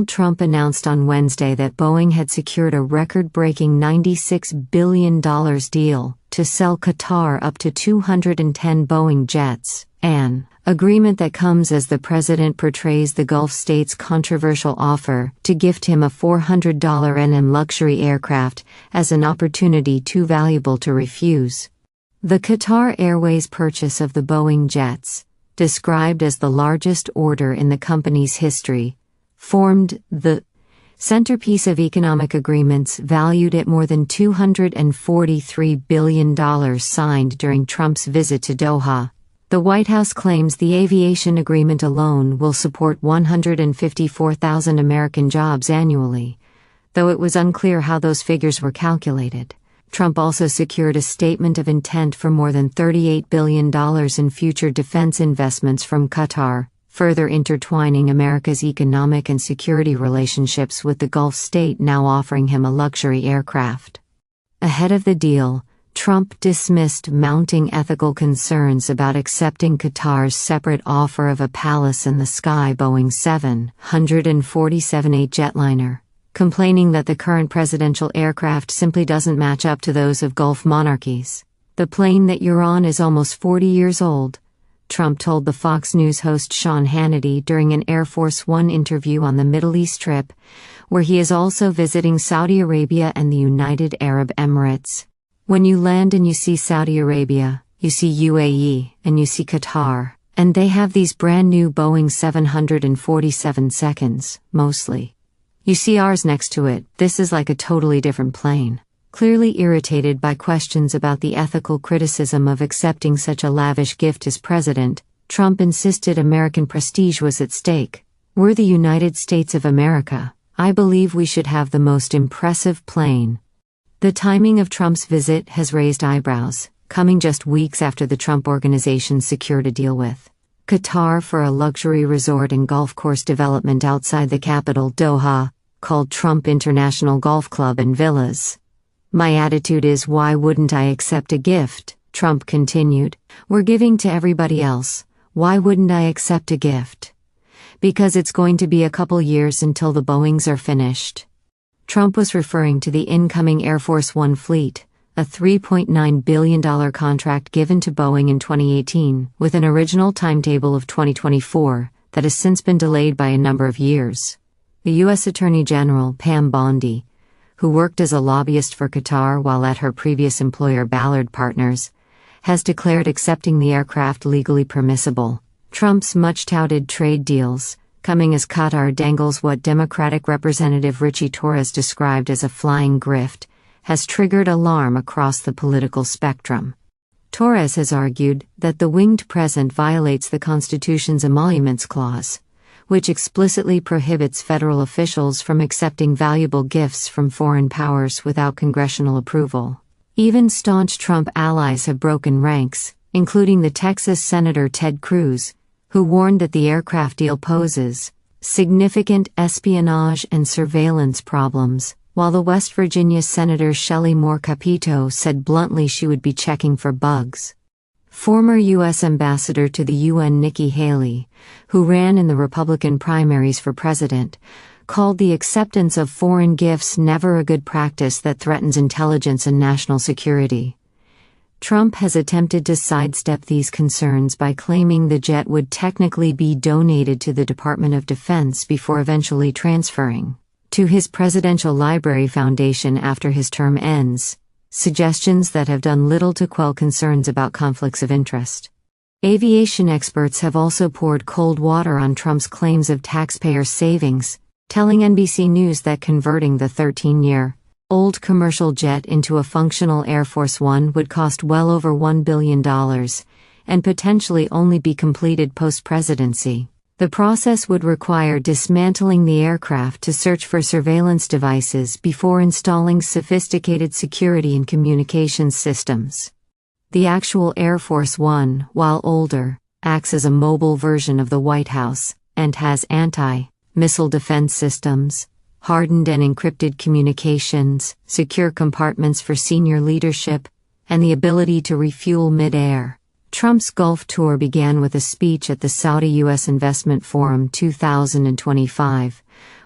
Trump announced on Wednesday that Boeing had secured a record-breaking $96 billion deal to sell Qatar up to 210 Boeing jets, an agreement that comes as the president portrays the Gulf state's controversial offer to gift him a $400 NM luxury aircraft as an opportunity too valuable to refuse. The Qatar Airways purchase of the Boeing jets, described as the largest order in the company's history, formed the centerpiece of economic agreements valued at more than $243 billion signed during Trump's visit to Doha. The White House claims the aviation agreement alone will support 154,000 American jobs annually, though it was unclear how those figures were calculated. Trump also secured a statement of intent for more than $38 billion in future defense investments from Qatar, further intertwining America's economic and security relationships with the Gulf state now offering him a luxury aircraft. Ahead of the deal, Trump dismissed mounting ethical concerns about accepting Qatar's separate offer of a palace-in-the-sky Boeing 747 jetliner, complaining that the current presidential aircraft simply doesn't match up to those of Gulf monarchies. "The plane that you're on is almost 40 years old," Trump told the Fox News host Sean Hannity during an Air Force One interview on the Middle East trip, where he is also visiting Saudi Arabia and the United Arab Emirates. "When you land and you see Saudi Arabia, you see UAE, and you see Qatar, and they have these brand new Boeing 747 seconds, mostly. You see ours next to it, this is like a totally different plane." Clearly irritated by questions about the ethical criticism of accepting such a lavish gift as president, Trump insisted American prestige was at stake. "We're the United States of America. I believe we should have the most impressive plane." The timing of Trump's visit has raised eyebrows, coming just weeks after the Trump Organization secured a deal with Qatar for a luxury resort and golf course development outside the capital, Doha, called Trump International Golf Club and Villas. "My attitude is, why wouldn't I accept a gift?" Trump continued. "We're giving to everybody else. Why wouldn't I accept a gift? Because it's going to be a couple years until the Boeings are finished." Trump was referring to the incoming Air Force One fleet, a $3.9 billion contract given to Boeing in 2018, with an original timetable of 2024, that has since been delayed by a number of years. The U.S. Attorney General, Pam Bondi, who worked as a lobbyist for Qatar while at her previous employer Ballard Partners, has declared accepting the aircraft legally permissible. Trump's much-touted trade deals, coming as Qatar dangles what Democratic Representative Richie Torres described as a flying grift, has triggered alarm across the political spectrum. Torres has argued that the winged present violates the Constitution's Emoluments Clause, which explicitly prohibits federal officials from accepting valuable gifts from foreign powers without congressional approval. Even staunch Trump allies have broken ranks, including the Texas Senator Ted Cruz, who warned that the aircraft deal poses significant espionage and surveillance problems, while the West Virginia Senator Shelley Moore Capito said bluntly she would be checking for bugs. Former U.S. Ambassador to the UN Nikki Haley, who ran in the Republican primaries for president, called the acceptance of foreign gifts never a good practice that threatens intelligence and national security. Trump has attempted to sidestep these concerns by claiming the jet would technically be donated to the Department of Defense before eventually transferring to his Presidential Library Foundation after his term ends, suggestions that have done little to quell concerns about conflicts of interest. Aviation experts have also poured cold water on Trump's claims of taxpayer savings, telling NBC News that converting the 13-year-old commercial jet into a functional Air Force One would cost well over $1 billion, and potentially only be completed post-presidency. The process would require dismantling the aircraft to search for surveillance devices before installing sophisticated security and communications systems. The actual Air Force One, while older, acts as a mobile version of the White House, and has anti-missile defense systems, hardened and encrypted communications, secure compartments for senior leadership, and the ability to refuel mid-air. Trump's Gulf tour began with a speech at the Saudi U.S. Investment Forum 2025,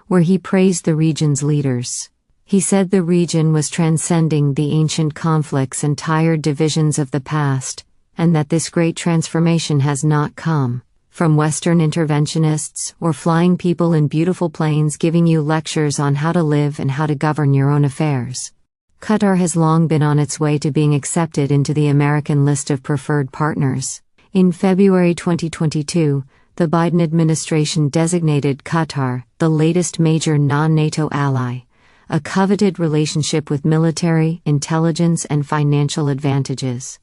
where he praised the region's leaders. He said the region was transcending the ancient conflicts and tired divisions of the past, and that this great transformation has not come from Western interventionists or flying people in beautiful planes giving you lectures on how to live and how to govern your own affairs. Qatar has long been on its way to being accepted into the American list of preferred partners. In February 2022, the Biden administration designated Qatar the latest major non-NATO ally, a coveted relationship with military, intelligence, and financial advantages.